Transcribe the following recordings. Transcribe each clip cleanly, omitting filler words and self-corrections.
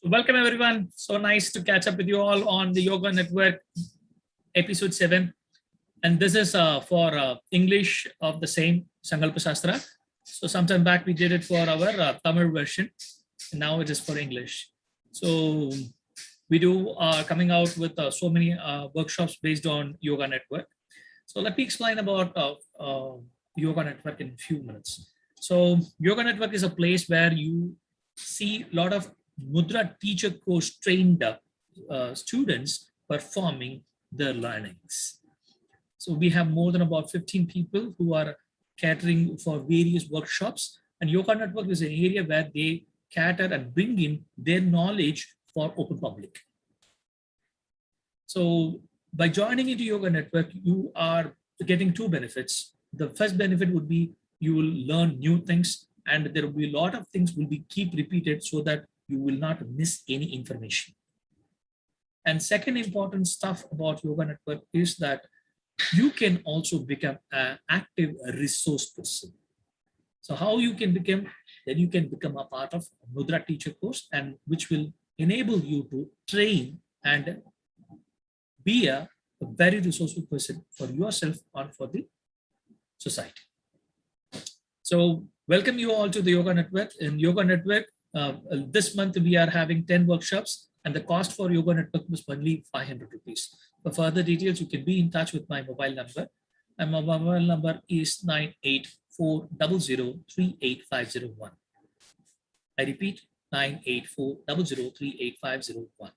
Welcome everyone. So nice to catch up with you all on the Yoga Network episode 7. And this is for English of the same Sankalpa Shastra. So sometime back we did it for our Tamil version. And now it is for English. So we do coming out with so many workshops based on Yoga Network. So let me explain about Yoga Network in a few minutes. So Yoga Network is a place where you see a lot of Mudra teacher course trained students performing their learnings. So we have more than about 15 people who are catering for various workshops, and Yoga Network is an area where they cater and bring in their knowledge for open public. So by joining into Yoga Network, you are getting two benefits. The first benefit would be you will learn new things, and there will be a lot of things will be keep repeated so that you will not miss any information. And second important stuff about Yoga Network is that you can also become an active resource person. So how you can become, then you can become a part of Mudra teacher course, and which will enable you to train and be a very resourceful person for yourself or for the society. So welcome you all to the Yoga Network. In Yoga Network, this month we are having 10 workshops, and the cost for Yoga Network was only 500 rupees. For further details, you can be in touch with my mobile number. And my mobile number is 98400385001. I repeat, 98400385001.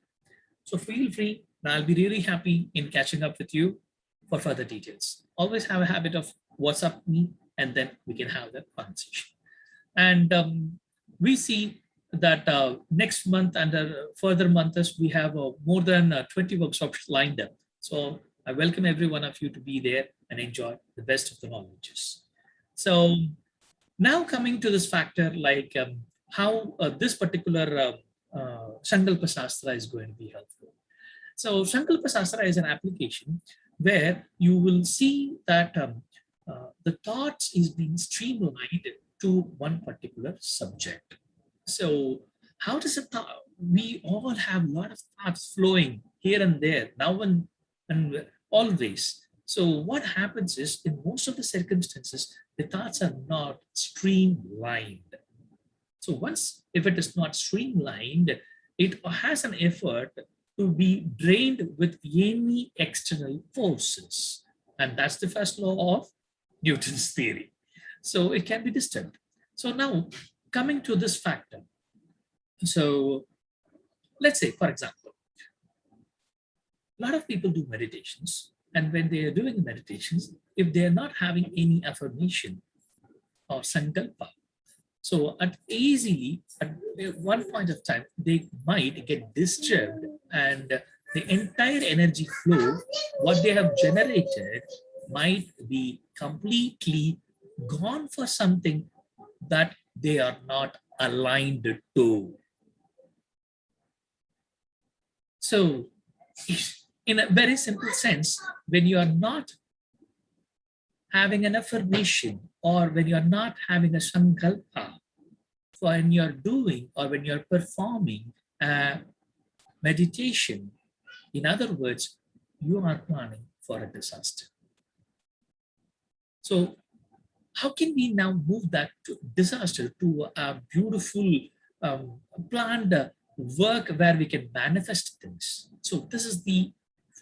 So feel free, and I'll be really happy in catching up with you for further details. Always have a habit of WhatsApp me, and then we can have that conversation. And we see that next month and further months, we have more than 20 workshops lined up. So I welcome every one of you to be there and enjoy the best of the knowledges. So now coming to this factor, like how this particular Sankalpa Shastra is going to be helpful. So Sankalpa Shastra is an application where you will see that the thoughts is being streamlined to one particular subject. So how does it thought? We all have a lot of thoughts flowing here and there, now and always. So what happens is, in most of the circumstances, the thoughts are not streamlined. So once, if it is not streamlined, it has an effort to be drained with any external forces. And that's the first law of Newton's theory. So it can be disturbed. So now coming to this factor. So let's say, for example, a lot of people do meditations. And when they are doing meditations, if they are not having any affirmation or sankalpa, so at one point of time, they might get disturbed, and the entire energy flow, what they have generated, might be completely gone for something that they are not aligned to. So in a very simple sense, when you are not having an affirmation, or when you're not having a sankalpa, when you're doing or when you're performing a meditation, in other words, you are planning for a disaster. So how can we now move that disaster to a beautiful planned work where we can manifest things? So this is the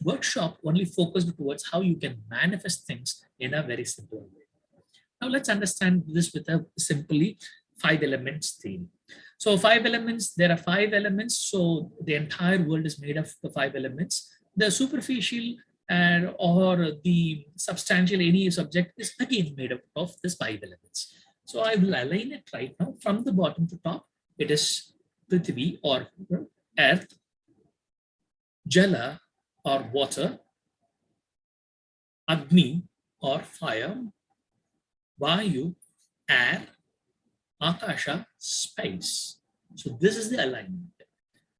workshop only focused towards how you can manifest things in a very simple way. Now let's understand this with a simply 5 elements theory. So 5 elements, there are 5 elements. So the entire world is made of the 5 elements. The superficial or the substantial, any subject is again made up of these 5 elements. So I will align it right now from the bottom to top. It is Prithvi or earth, Jala or water, Agni or fire, Vayu, air, Akasha, space. So this is the alignment.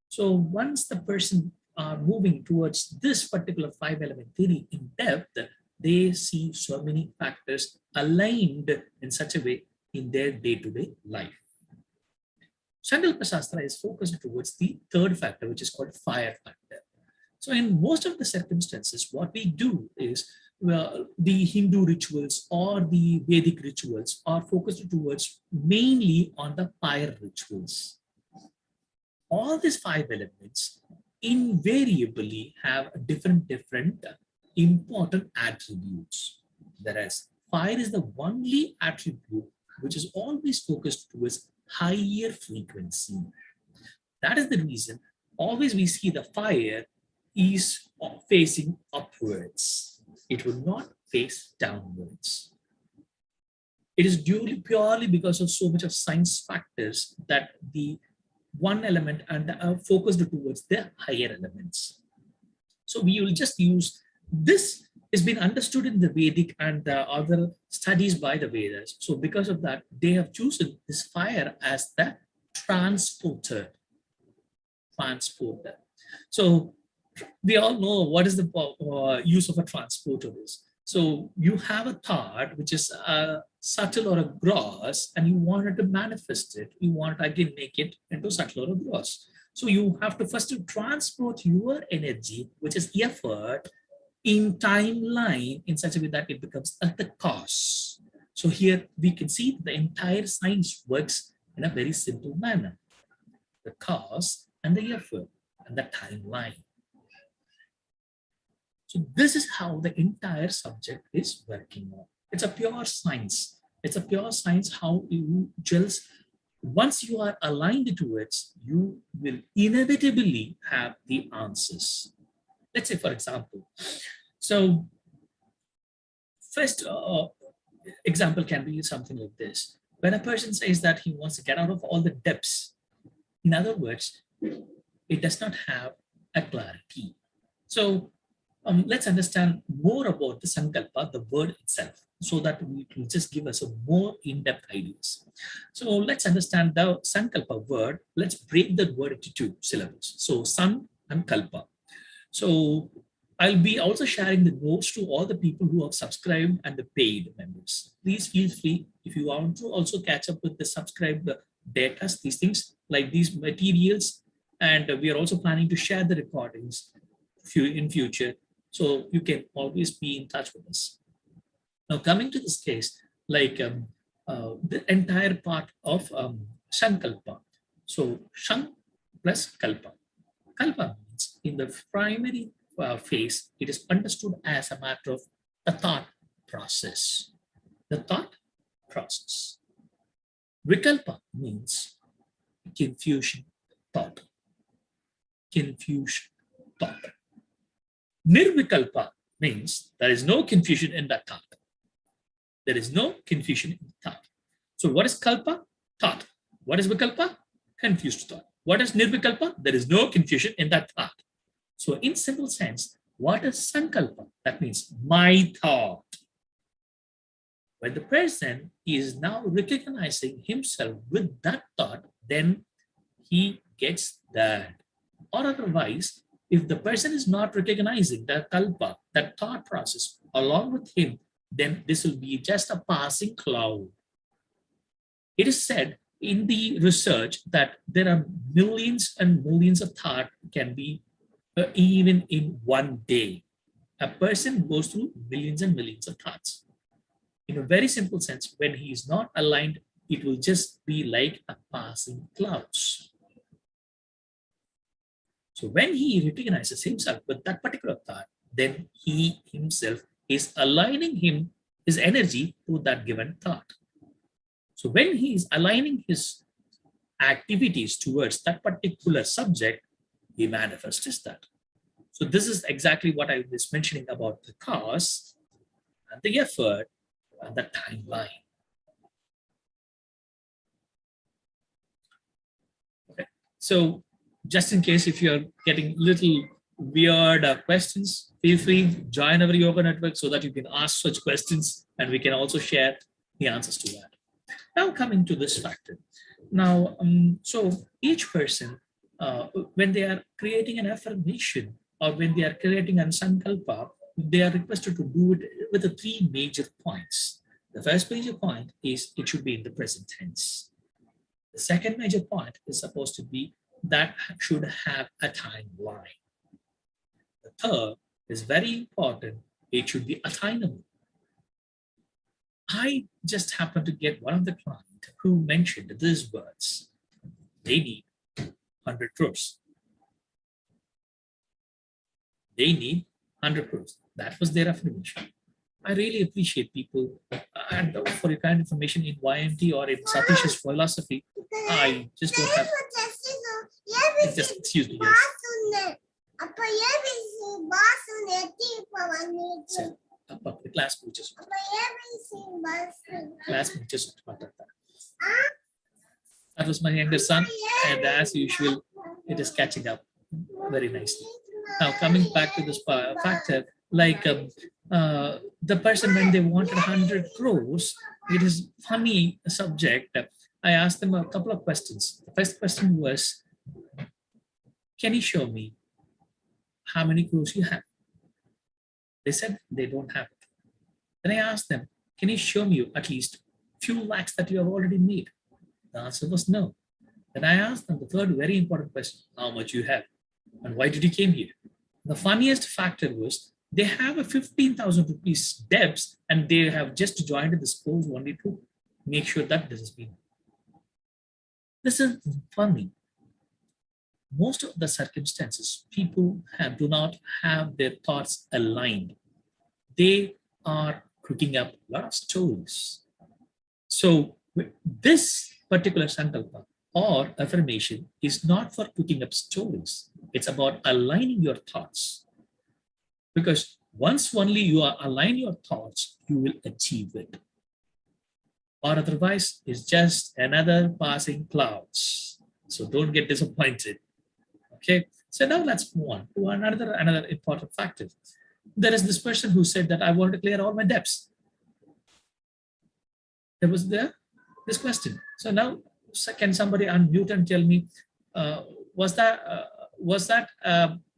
So once the person are moving towards this particular 5 element theory in depth, they see so many factors aligned in such a way in their day-to-day life. Sankalpa Shastra is focused towards the third factor, which is called fire factor. So in most of the circumstances, what we do is, well, the Hindu rituals or the Vedic rituals are focused towards mainly on the fire rituals. All these five elements invariably have different important attributes. Whereas fire is the only attribute which is always focused towards higher frequency. That is the reason always we see the fire is facing upwards. It will not face downwards. It is purely because of so much of science factors that the one element and focused towards the higher elements. So we will just use this has been understood in the Vedic and the other studies by the Vedas. So because of that, they have chosen this fire as the transporter. So we all know what is the use of a transporter is. So you have a thought which is subtle or a gross, and you wanted to manifest it. You want to again make it into subtle or a gross. So you have to first transport your energy, which is effort, in timeline in such a way that it becomes at the cause. So here we can see the entire science works in a very simple manner. The cause and the effort and the timeline. So this is how the entire subject is working on. It's a pure science. It's a pure science how you gels. Once you are aligned to it, you will inevitably have the answers. Let's say, for example, so first example can be something like this. When a person says that he wants to get out of all the depths, in other words, it does not have a clarity. So let's understand more about the Sankalpa, the word itself, so that it will just give us a more in-depth ideas. So let's understand the Sankalpa word. Let's break that word into two syllables. So San and Kalpa. So I'll be also sharing the notes to all the people who have subscribed and the paid members. Please feel free if you want to also catch up with the subscribed data, these things like these materials. And we are also planning to share the recordings in future. So you can always be in touch with us. Now coming to this case, like the entire part of Sankalpa. So Shan plus Kalpa. Kalpa means in the primary phase, it is understood as a matter of the thought process. The thought process. Vikalpa means confusion thought. Confusion thought. Nirvikalpa means there is no confusion in that thought. There is no confusion in the thought. So what is kalpa? Thought. What is vikalpa? Confused thought. What is nirvikalpa? There is no confusion in that thought. So in simple sense, what is sankalpa? That means my thought. When the person is now recognizing himself with that thought, then he gets that. Or otherwise, if the person is not recognizing that kalpa, that thought process along with him, then this will be just a passing cloud. It is said in the research that there are millions and millions of thoughts can be even in one day. A person goes through millions and millions of thoughts. In a very simple sense, when he is not aligned, it will just be like a passing clouds. So when he recognizes himself with that particular thought, then he himself is aligning his energy to that given thought. So when he is aligning his activities towards that particular subject, he manifests that. So this is exactly what I was mentioning about the cause and the effort and the timeline. Okay. So just in case if you're getting little weird questions, feel free, join our yoga network so that you can ask such questions and we can also share the answers to that. Now coming to this factor. Now, so each person, when they are creating an affirmation or when they are creating an sankalpa, they are requested to do it with the three major points. The first major point is it should be in the present tense. The second major point is supposed to be that should have a timeline. The third is very important. It should be attainable. I just happened to get one of the clients who mentioned these words. They need 100 crores. They need 100 crores. That was their affirmation. I really appreciate people. And for your kind of information in YMT or in Satish's philosophy, I just don't have. Just excuse me. Yes. Class teachers. Class teachers. That was my younger son, and as usual, it is catching up very nicely. Now, coming back to this factor, like the person when they wanted 100 crores, it is funny subject. I asked them a couple of questions. The first question was, can you show me how many crores you have? They said they don't have it. Then I asked them, can you show me at least few lakhs that you have already made? The answer was no. Then I asked them the third very important question, how much you have and why did you came here? The funniest factor was they have a 15,000 rupees debts and they have just joined this course only to make sure that this is being. This is funny. Most of the circumstances, people do not have their thoughts aligned. They are cooking up a lot of stories. So this particular sankalpa or affirmation is not for cooking up stories. It's about aligning your thoughts. Because once only you align your thoughts, you will achieve it. Or otherwise, it's just another passing clouds. So don't get disappointed. Okay, so now let's move on to another important factor. There is this person who said that I want to clear all my debts. There was this question. So now, can somebody unmute and tell me, was that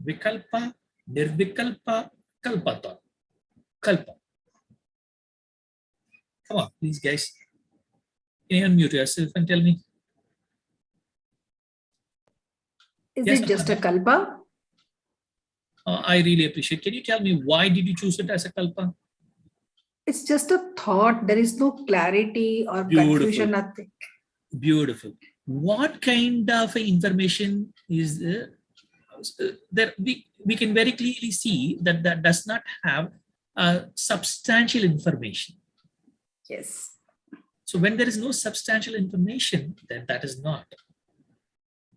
vikalpa, nirvikalpa, kalpata? Kalpa. Come on, please, guys. Can you unmute yourself and tell me? Is yes, it just a kalpa? I really appreciate. Can you tell me why did you choose it as a kalpa? It's just a thought. There is no clarity or confusion, nothing. Beautiful. What kind of information is there? We can very clearly see that that does not have substantial information. Yes. So when there is no substantial information, then that is not.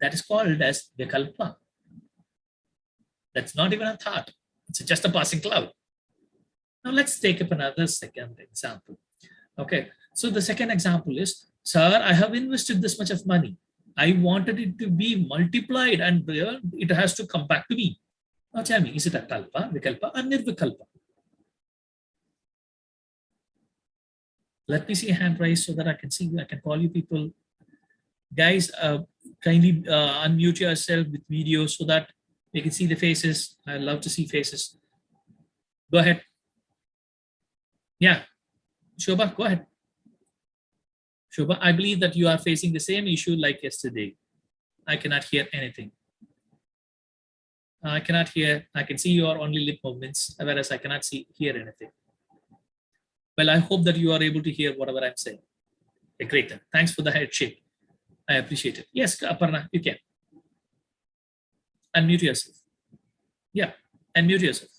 That is called as vikalpa. That's not even a thought. It's just a passing cloud. Now let's take up another second example. Okay, so the second example is, sir, I have invested this much of money. I wanted it to be multiplied and it has to come back to me. Now tell me, is it a kalpa, vikalpa, or nirvikalpa? Let me see a hand raised so that I can see you. I can call you people. Guys, kindly unmute yourself with video so that we can see the faces. I love to see faces. Go ahead. Yeah, Shobha, go ahead. Shobha, I believe that you are facing the same issue like yesterday. I cannot hear anything. I cannot hear. I can see your only lip movements, whereas I cannot hear anything. Well, I hope that you are able to hear whatever I'm saying. Okay, great. Thanks for the head shake. I appreciate it. Yes, Aparna, you can. Unmute yourself. Yeah, unmute yourself.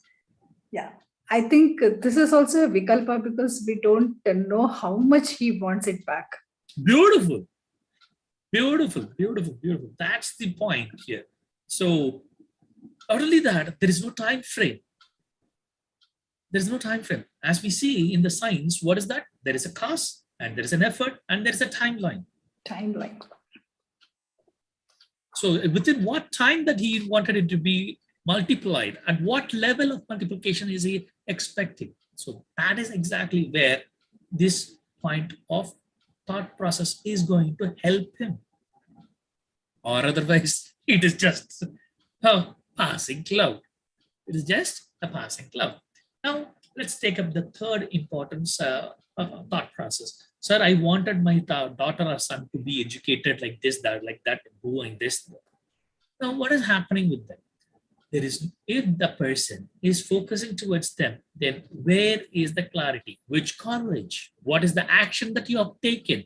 Yeah, I think this is also a vikalpa because we don't know how much he wants it back. Beautiful. Beautiful, beautiful, beautiful. That's the point here. So, not only that, there is no time frame. There's no time frame. As we see in the science, what is that? There is a cause, and there is an effort, and there is a timeline. Timeline. So within what time that he wanted it to be multiplied, at what level of multiplication is he expecting? So that is exactly where this point of thought process is going to help him. Or otherwise, it is just a passing cloud. It is just a passing cloud. Now, let's take up the third important thought process. Sir, I wanted my daughter or son to be educated like this, that, like that, doing this. Now, what is happening with them? There is, if the person is focusing towards them, then where is the clarity? Which college? What is the action that you have taken?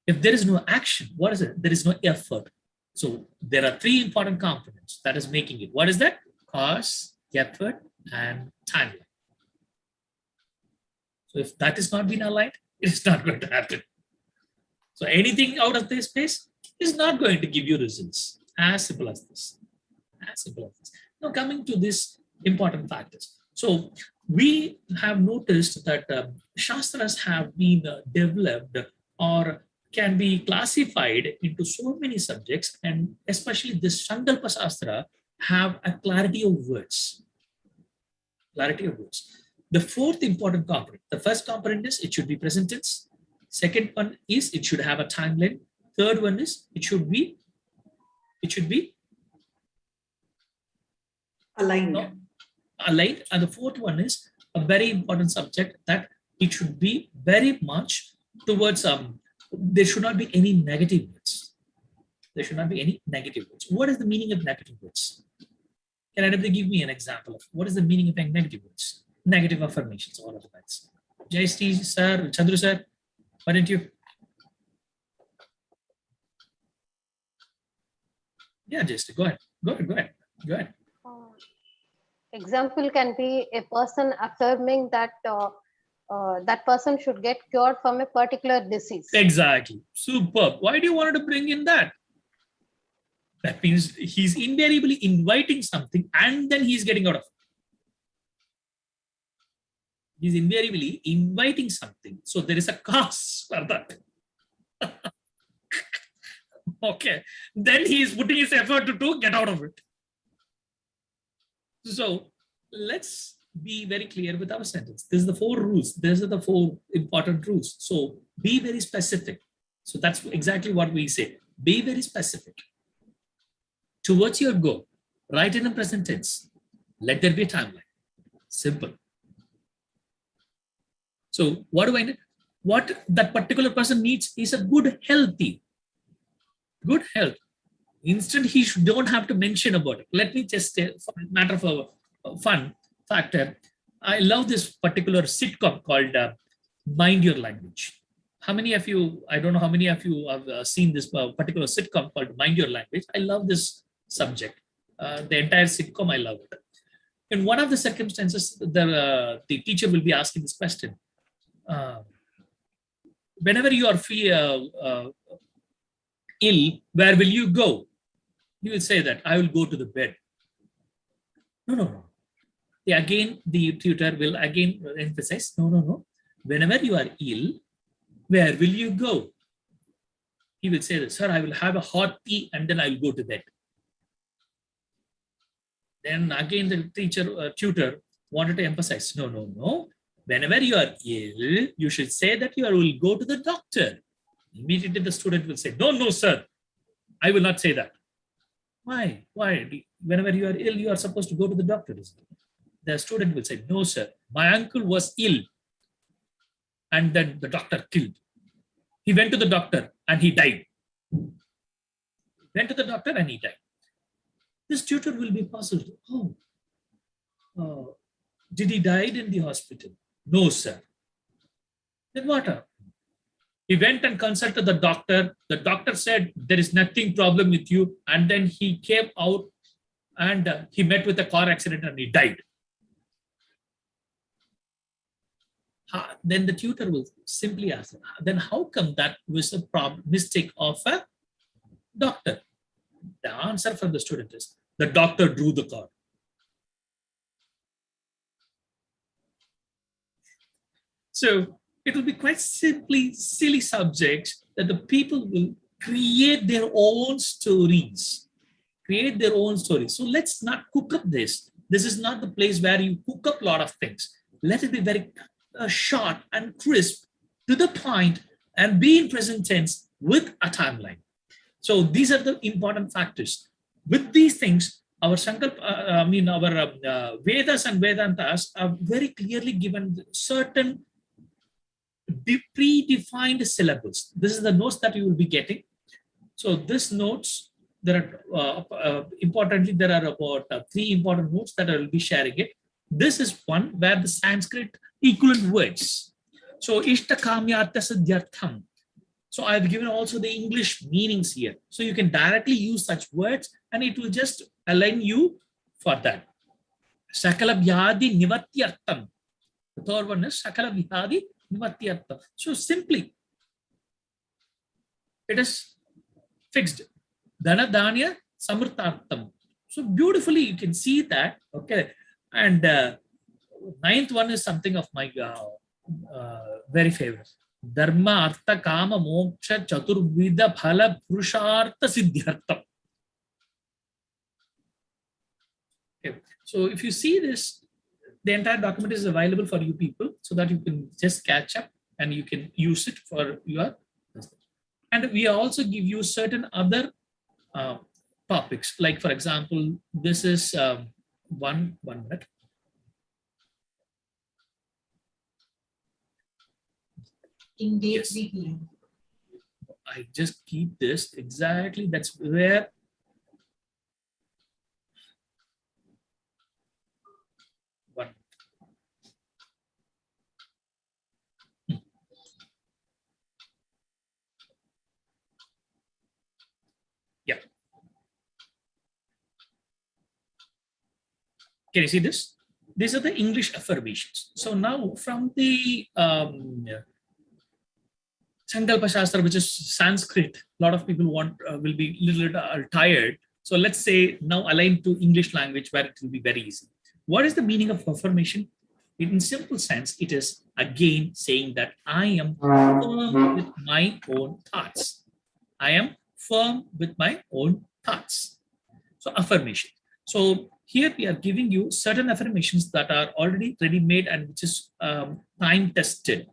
If there is no action, what is it? There is no effort. So there are three important components that is making it. What is that? Cause, effort, and timeline. So if that is not been aligned, it's not going to happen. So anything out of this space is not going to give you results. As simple as this. As simple as this. Now coming to this important factors. So we have noticed that Shastras have been developed or can be classified into so many subjects, and especially this Sankalpa Shastra have a clarity of words. Clarity of words. The fourth important component, the first component is it should be present tense. Second one is it should have a timeline. Third one is it should be aligned. no, aligned. And the fourth one is a very important subject that it should be very much towards there should not be any negative words. There should not be any negative words. What is the meaning of negative words? Can anybody give me an example of what is the meaning of negative words? Negative affirmations, all of that. Jay Steve, sir, Chandru sir, why didn't you? Yeah, Jay, go ahead. Go ahead. Example can be a person affirming that that person should get cured from a particular disease. Exactly. Superb. Why do you want to bring in that? That means he's invariably inviting something and then he's getting out of it. He's invariably inviting something. So there is a cause for that. Okay. Then he is putting his effort to get out of it. So let's be very clear with our sentence. These are the four rules. These are the four important rules. So be very specific. So that's exactly what we say. Be very specific. Towards your goal, write in the present tense. Let there be a timeline. Simple. So what do I need? What that particular person needs is a good health. Instant he don't have to mention about it. Let me just say, for a matter of a fun factor, I love this particular sitcom called Mind Your Language. How many of you, I don't know how many of you have seen this particular sitcom called Mind Your Language. I love this subject. The entire sitcom, I love it. In one of the circumstances, the teacher will be asking this question. Whenever you are ill, where will you go? You will say that, I will go to the bed. No. The tutor will again emphasize, no. Whenever you are ill, where will you go? He will say that, sir, I will have a hot tea and then I will go to bed. Then again, the tutor wanted to emphasize, no. Whenever you are ill, you should say that you will go to the doctor. Immediately the student will say, no, sir, I will not say that. Why? Whenever you are ill, you are supposed to go to the doctor. The student will say, no, sir, my uncle was ill. And then the doctor killed. He went to the doctor and he died. This tutor will be puzzled. Did he die in the hospital? No, sir. Then what happened? He went and consulted the doctor. The doctor said, there is nothing problem with you. And then he came out and he met with a car accident and he died. Then the tutor will simply ask, then how come that was a mistake of a doctor? The answer from the student is, the doctor drew the car. So it will be quite simply silly subjects that the people will create their own stories. So let's not cook up this. This is not the place where you cook up a lot of things. Let it be very short and crisp, to the point, and be in present tense with a timeline. So these are the important factors. With these things, our Vedas and Vedantas are very clearly given certain predefined syllables. This is the notes that you will be getting. So this notes, there are importantly, there are about 3 important notes that I will be sharing it. This is one where the Sanskrit equivalent words. So Ishtakamyartha Siddhyartham. So I've given also the English meanings here. So you can directly use such words and it will just align you for that. Sakala Vyadi Nivatyartham. The third one is Sakala Vyadi Nivatyartham. So simply, it is fixed. Dana Dhanya Samurtartham. So beautifully you can see that. Okay. And ninth one is something of my very favorite. Dharma Artha Kama Moksha Chaturvida Phala Purushartha Siddhyartham. Okay. So if you see this, the entire document is available for you people so that you can just catch up and you can use it for your. And we also give you certain other topics, like for example, this is one minute. Yes. I just keep this exactly. That's where one. Yeah. Can you see this? These are the English affirmations. So now from the Sankalpa Shastra, which is Sanskrit, a lot of people will be a little tired. So let's say now align to English language where it will be very easy. What is the meaning of affirmation? In simple sense, it is again saying that I am firm with my own thoughts. I am firm with my own thoughts. So affirmation. So here we are giving you certain affirmations that are already ready-made and which is time-tested.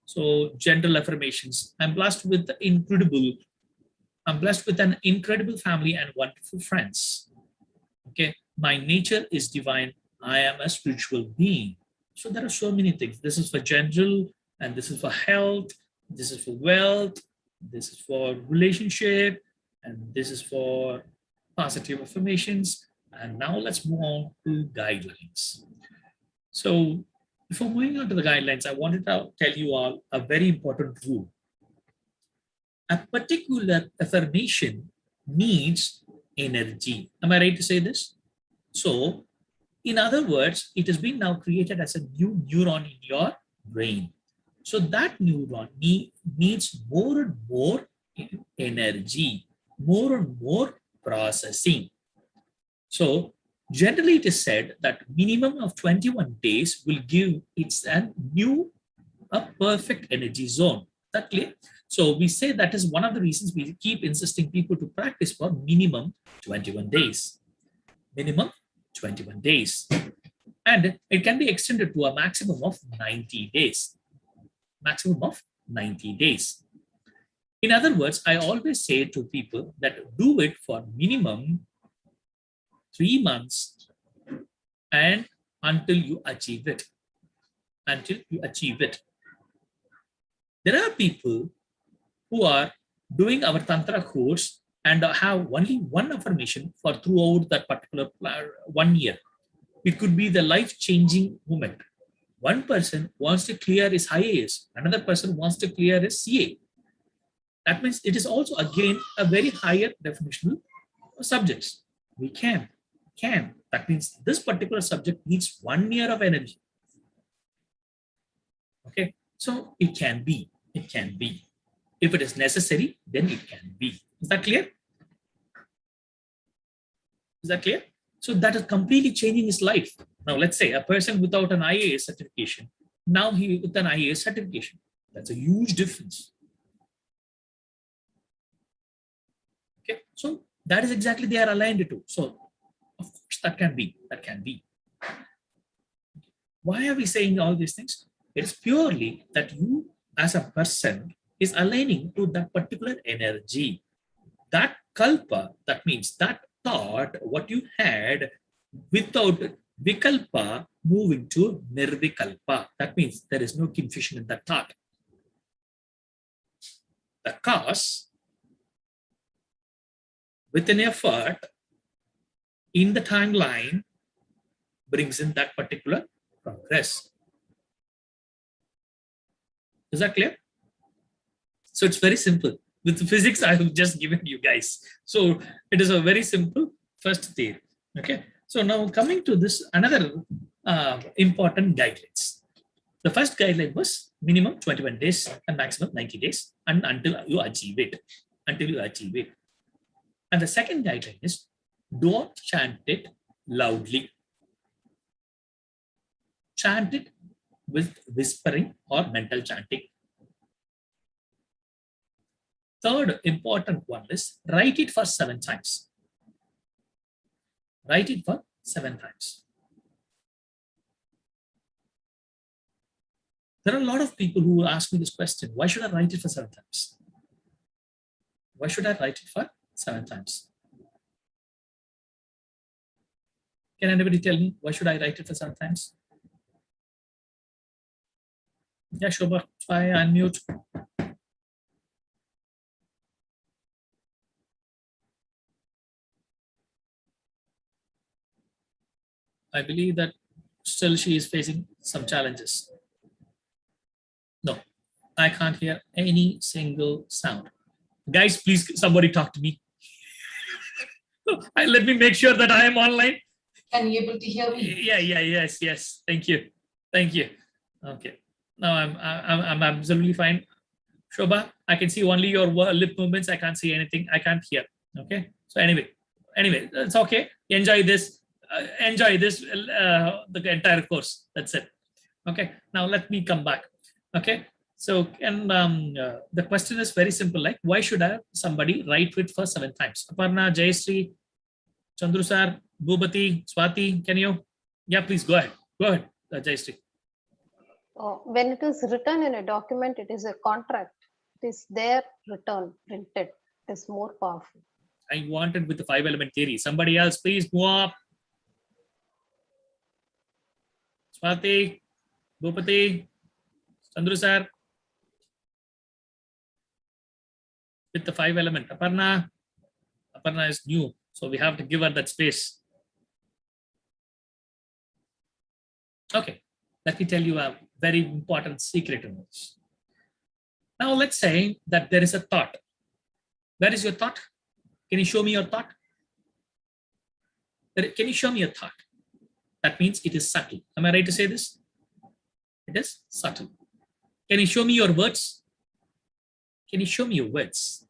So general affirmations. I'm blessed with an incredible family and wonderful friends. Okay, my nature is divine. I am a spiritual being. So there are so many things. This is for general, and this is for health. This is for wealth. This is for relationship, and this is for positive affirmations. And now let's move on to guidelines. So before moving on to the guidelines, I wanted to tell you all a very important rule. A particular affirmation needs energy. Am I right to say this? So, in other words, it has been now created as a new neuron in your brain. So that neuron needs more and more energy, more and more processing. So generally it is said that minimum of 21 days will give it's a perfect energy zone. That clear? So we say that is one of the reasons we keep insisting people to practice for minimum 21 days. Minimum 21 days. And it can be extended to a maximum of 90 days. Maximum of 90 days. In other words, I always say to people that do it for minimum 3 months and until you achieve it. Until you achieve it. There are people who are doing our Tantra course and have only one affirmation for throughout that particular 1 year. It could be the life-changing moment. One person wants to clear his IAS, another person wants to clear his CA. That means it is also again a very higher definitional subjects. We can. That means this particular subject needs 1 year of energy. Okay, so it can be. If it is necessary, then it can be. Is that clear? So that is completely changing his life. Now let's say a person without an IAS certification, now he with an IAS certification. That's a huge difference. Okay, so that is exactly they are aligned to. So of course that can be. Why are we saying all these things? It's purely that you as a person is aligning to that particular energy. That kalpa, that means that thought, what you had without Vikalpa moving to nirvikalpa. That means there is no confusion in that thought. The cause, with an effort in the timeline, brings in that particular progress. Is that clear? So it's very simple. With the physics I have just given you guys. So it is a very simple first theory. Okay. So now coming to this, another important guidelines. The first guideline was minimum 21 days and maximum 90 days, and until you achieve it. Until you achieve it. And the second guideline is don't chant it loudly. Chant it with whispering or mental chanting. Third important one is write it for 7 times. Write it for 7 times. There are a lot of people who ask me this question. Why should I write it for 7 times? Why should I write it for 7 times? Can anybody tell me why should I write it for 7 times? Yeah, Shobha, try unmute. I believe that still she is facing some challenges. No, I can't hear any single sound. Guys, please, somebody talk to me. Let me make sure that I am online. Can you able to hear me? Yeah, yes. Thank you. Okay. Now I'm absolutely fine. Shobha, I can see only your lip movements. I can't see anything. I can't hear. Okay. So anyway, it's okay. Enjoy this. The entire course. That's it. Okay. Now let me come back. Okay. So the question is very simple. Like, why should somebody write it for 7 times? Aparna, Jayashree, Chandru sir, Bhubati, Swati, can you? Yeah, please go ahead. Go ahead, Jayashree. When it is written in a document, it is a contract. It is there, written, printed. It is more powerful. I wanted with the 5-element theory. Somebody else, please move up. Swati, Bhupati, Chandru sir. With the 5-element. Aparna is new, so we have to give her that space. Okay, let me tell you a very important secret in this. Now let's say that there is a thought. Where is your thought? Can you show me your thought? Can you show me a thought? That means it is subtle. Am I right to say this? It is subtle. Can you show me your words? Can you show me your words?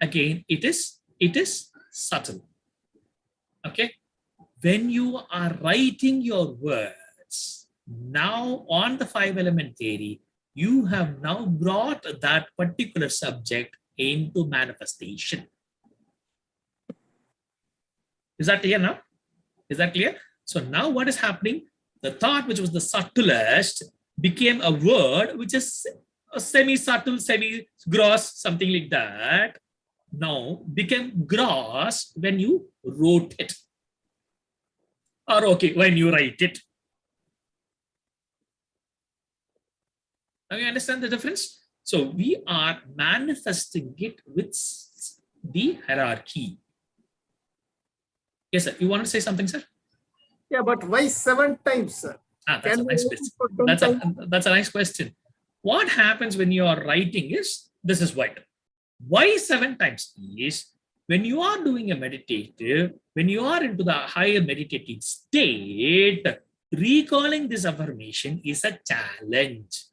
Again, it is subtle. Okay. When you are writing your words, now on the 5-element theory, you have now brought that particular subject into manifestation. Is that clear now? Is that clear? So now what is happening? The thought which was the subtlest became a word which is a semi-subtle, semi-gross, something like that. Now became gross when you wrote it. Or okay, when you write it. Now you understand the difference? So we are manifesting it with the hierarchy. Yes, sir. You want to say something, sir? Yeah, but why 7 times, sir? That's a nice question. That's a nice question. What happens when you are writing is, this is what. Why 7 times? Is when you are doing a meditative, when you are into the higher meditative state, recalling this affirmation is a challenge.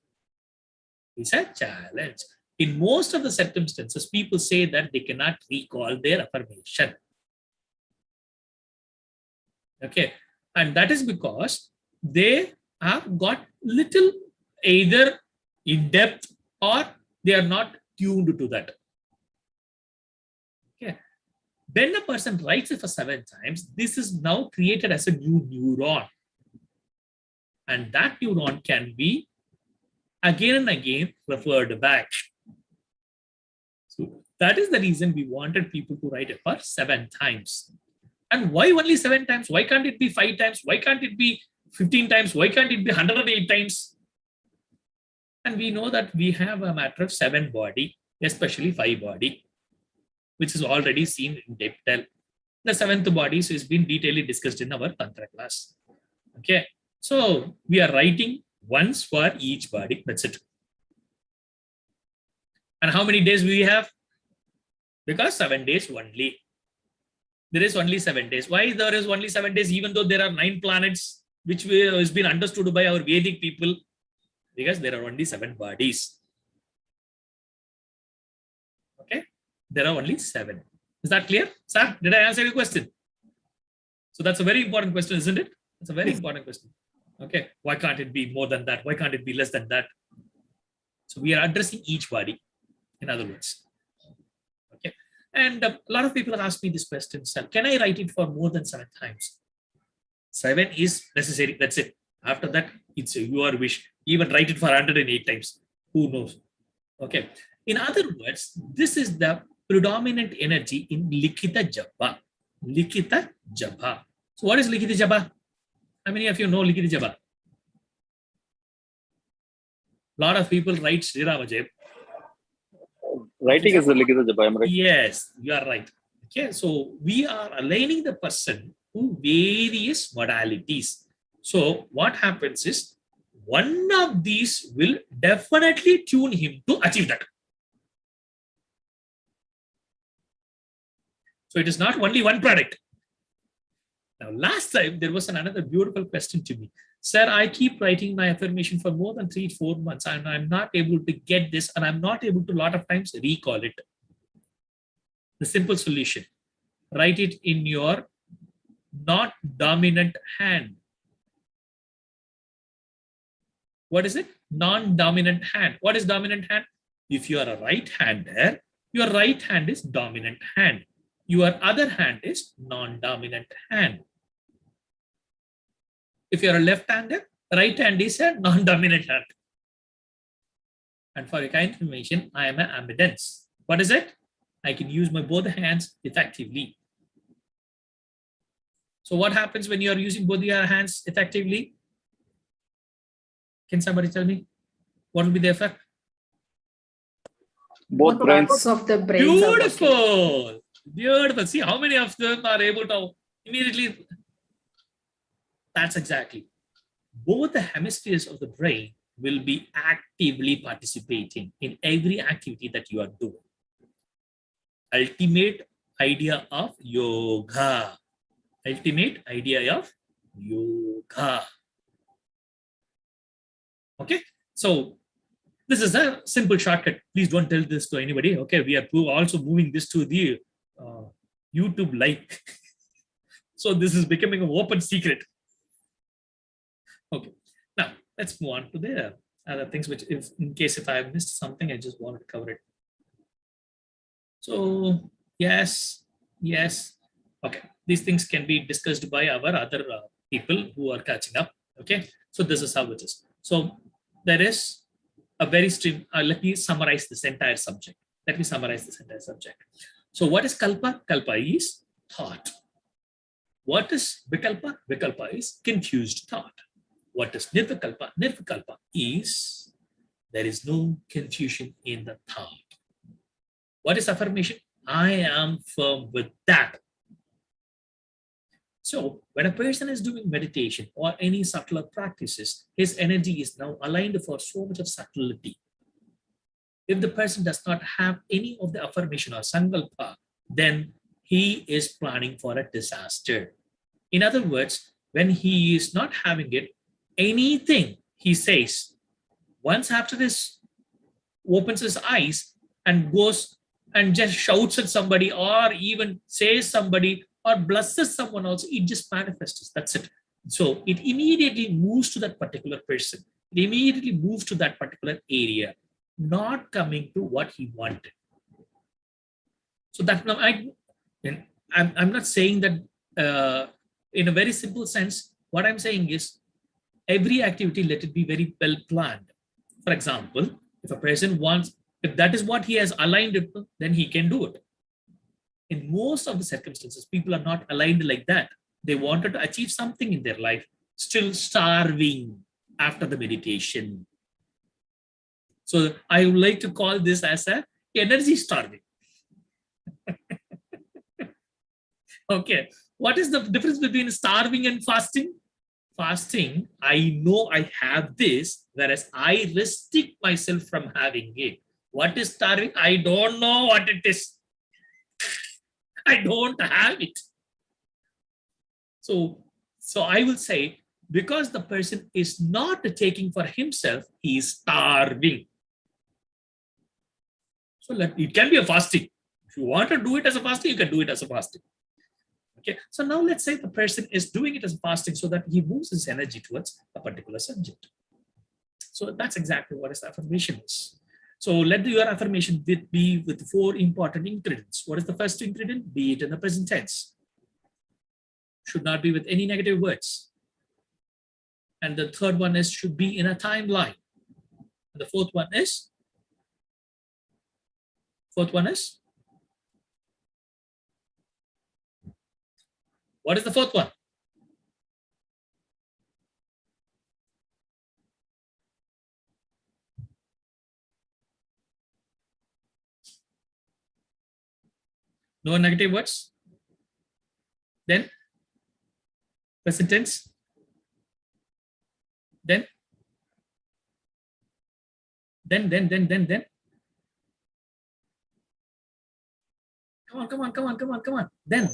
It's a challenge. In most of the circumstances, people say that they cannot recall their affirmation. Okay. And that is because they have got little either in depth or they are not tuned to that. Okay. When a person writes it for 7 times, this is now created as a new neuron. And that neuron can be again and again referred back. So that is the reason we wanted people to write it for 7 times. And why only 7 times? Why can't it be 5 times? Why can't it be 15 times? Why can't it be 108 times? And we know that we have a matter of 7 body, especially 5 body, which is already seen in depth. The 7th body has been detailedly discussed in our Tantra class. Okay. So we are writing once for each body. That's it. And how many days we have? Because 7 days only. There is only 7 days. Why there is only 7 days, even though there are 9 planets, which has been understood by our Vedic people? Because there are only 7 bodies. Okay, there are only 7. Is that clear, sir? Did I answer your question? So that's a very important question, isn't it? It's a very important question. Okay, why can't it be more than that? Why can't it be less than that? So we are addressing each body, in other words. Okay, and a lot of people ask me this question, sir, can I write it for more than 7 times? 7 is necessary, that's it. After that, it's your wish. Even write it for 108 times. Who knows? Okay. In other words, this is the predominant energy in Likhita Japa. Likhita Japa. So what is Likhita Japa? How many of you know Likhita Japa? A lot of people write Sri Rama Jayam. Writing is the Likhita Japa, am I right? Yes, you are right. Okay, so we are aligning the person to various modalities. So what happens is, one of these will definitely tune him to achieve that. So it is not only one product. Now, last time there was another beautiful question to me. Sir, I keep writing my affirmation for more than 3-4 months and I'm not able to get this, and I'm not able to a lot of times recall it. The simple solution, write it in your not dominant hand. What is it? Non-dominant hand. What is dominant hand? If you are a right-hander, your right hand is dominant hand. Your other hand is non-dominant hand. If you are a left-hander, right hand is a non-dominant hand. And for your kind information, I am an ambidens. What is it? I can use my both hands effectively. So what happens when you are using both your hands effectively? Can somebody tell me what will be the effect? Both brains. Parts of the brains are working. Beautiful. Beautiful. See how many of them are able to immediately. That's exactly. Both the hemispheres of the brain will be actively participating in every activity that you are doing. Ultimate idea of yoga. Ultimate idea of yoga. Okay, so this is a simple shortcut. Please don't tell this to anybody. Okay, we are also moving this to the YouTube like. So this is becoming an open secret. Okay, now let's move on to the other things, which in case if I have missed something, I just wanted to cover it. So yes. Okay, these things can be discussed by our other people who are catching up. Okay, so this is how it is. So there is a very stream. Let me summarize this entire subject. So what is kalpa? Kalpa is thought. What is vikalpa? Vikalpa is confused thought. What is nirvikalpa? Nirvikalpa is there is no confusion in the thought. What is affirmation? I am firm with that. So when a person is doing meditation or any subtler practices, his energy is now aligned for so much of subtlety. If the person does not have any of the affirmation or sankalpa, then he is planning for a disaster. In other words, when he is not having it, anything he says, once after this opens his eyes and goes and just shouts at somebody or even says somebody or blesses someone also, it just manifests. That's it. So it immediately moves to that particular person. It immediately moves to that particular area, not coming to what he wanted. So that I'm not saying that in a very simple sense. What I'm saying is every activity, let it be very well planned. For example, if a person wants, if that is what he has aligned it to, then he can do it. in most of the circumstances, people are not aligned like that. They wanted to achieve something in their life, still starving after the meditation. So I would like to call this as a energy starving. Okay, what is the difference between starving and fasting? Fasting, I know I have this, whereas I restrict myself from having it. What is starving? I don't know what it is. I don't have it. So I will say, because the person is not taking for himself, he is starving. So it can be a fasting. If you want to do it as a fasting, you can do it as a fasting. Okay, so now let's say the person is doing it as a fasting so that he moves his energy towards a particular subject. So that's exactly what his affirmation is. So let your affirmation be with 4 important ingredients. What is the first ingredient? Be it in the present tense. Should not be with any negative words. And the third one is should be in a timeline. And the fourth one is what is the fourth one? No negative words. Then present tense. Then. Come on. Then.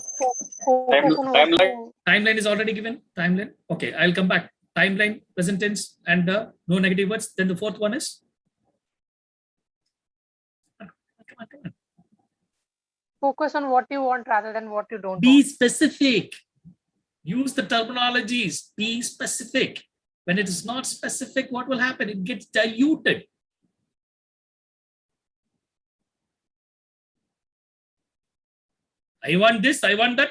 Timeline. Timeline is already given. Timeline. Okay, I'll come back. Timeline, present tense, and no negative words. Then the fourth one is. Come on. Focus on what you want rather than what you don't Be want. specific. Use the terminologies. Be specific. When it is not specific, what will happen? It gets diluted. I want this, I want that.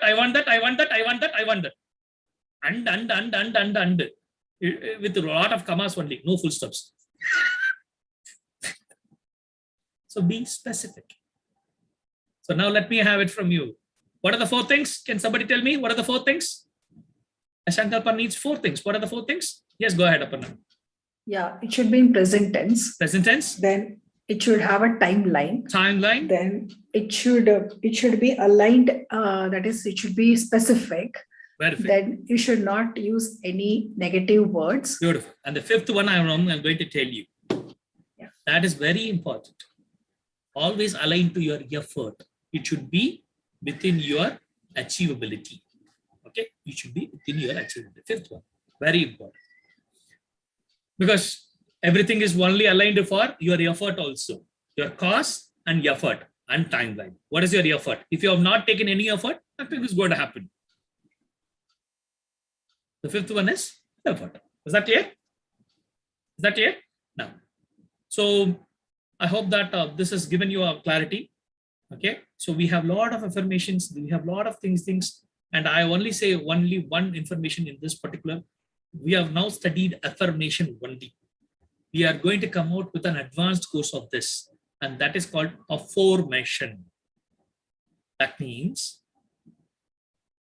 And. With a lot of commas only, no full stops. So be specific. So now let me have it from you. What are the 4 things? Can somebody tell me what are the 4 things? Sankalpa needs 4 things. What are the 4 things? Yes, go ahead, Aparna. Yeah, it should be in present tense. Present tense. Then it should have a timeline. Timeline. Then it should be aligned. That is, it should be specific. Perfect. Then you should not use any negative words. Beautiful. And the 5th one I'm going to tell you. Yeah. That is very important. Always align to your effort. It should be within your achievability. Okay, it should be within your achievability. 5th one, very important. Because everything is only aligned for your effort also. Your cost and effort and timeline. What is your effort? If you have not taken any effort, nothing is going to happen. The 5th one is effort. Is that clear? Now, so I hope that this has given you a clarity. Okay, so we have a lot of affirmations. We have a lot of things, and I only say only one information in this particular. We have now studied affirmation only. We are going to come out with an advanced course of this, and that is called affirmation. That means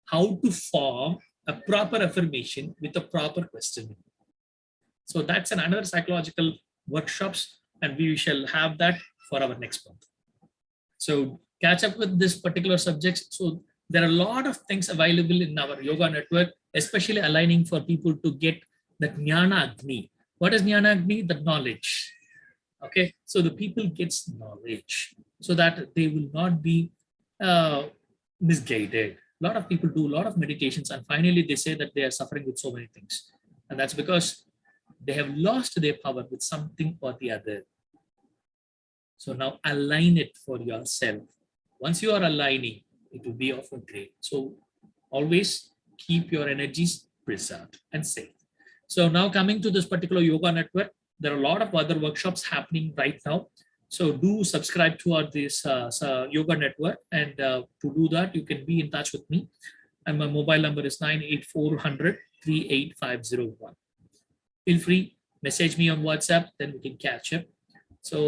how to form a proper affirmation with a proper question. So that's another psychological workshops, and we shall have that for our next month. So catch up with this particular subject. So there are a lot of things available in our yoga network, especially aligning for people to get the Jnana Agni. What is Jnana Agni? The knowledge. Okay, so the people gets knowledge so that they will not be misguided. A lot of people do a lot of meditations and finally they say that they are suffering with so many things. And that's because they have lost their power with something or the other. So now align it for yourself. Once you are aligning, it will be of a great. So always keep your energies preserved and safe. So now coming to this particular yoga network, there are a lot of other workshops happening right now. So do subscribe to this yoga network, and to do that, you can be in touch with me. And my mobile number is 98400 38501. Feel free, message me on WhatsApp, then we can catch up. So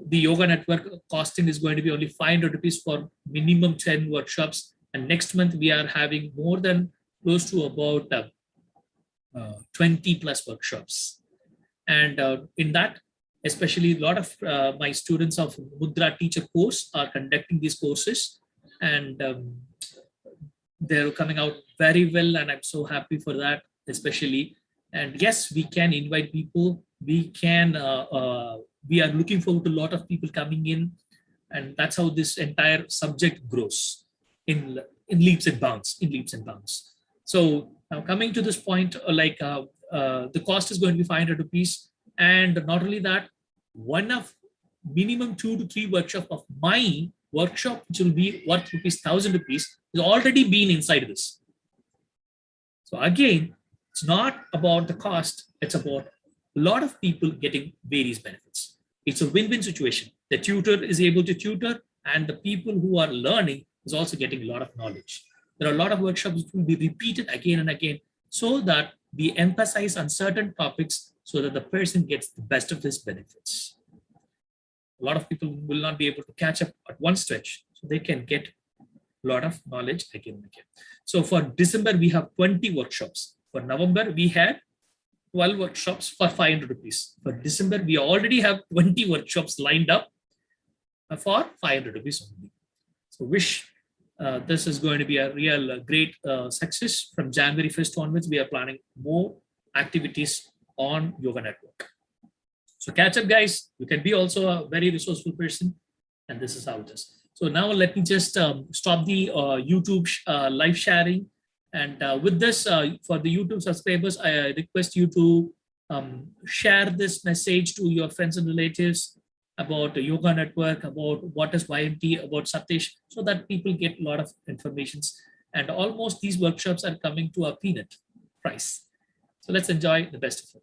the yoga network costing is going to be only 500 rupees for minimum 10 workshops. And next month we are having more than close to about 20 plus workshops. And in that, especially a lot of my students of Mudra teacher course are conducting these courses, and they're coming out very well. And I'm so happy for that, especially. And yes, we can invite people. We can, we are looking forward to a lot of people coming in. And that's how this entire subject grows in leaps and bounds, So now coming to this point, the cost is going to be 500 rupees. And not only that, one of minimum 2 to 3 workshop of my workshop, which will be worth ₹1,000 rupees, is already been inside this. So again, it's not about the cost, it's about a lot of people getting various benefits. It's a win-win situation. The tutor is able to tutor, and the people who are learning is also getting a lot of knowledge. There are a lot of workshops that will be repeated again and again, so that we emphasize on certain topics so that the person gets the best of his benefits. A lot of people will not be able to catch up at one stretch, so they can get a lot of knowledge again and again. So for December, we have 20 workshops. For November, we had 12 workshops for 500 rupees. For December, we already have 20 workshops lined up for 500 rupees only. So wish this is going to be a real great success. From January 1st onwards, we are planning more activities on Yoga Network. So catch up, guys. You can be also a very resourceful person, and this is how it is. So now let me just stop the YouTube live sharing. And with this, for the YouTube subscribers, I request you to share this message to your friends and relatives about the Yoga Network, about what is YMT, about Satish, so that people get a lot of information. And almost these workshops are coming to a peanut price. So let's enjoy the best of it.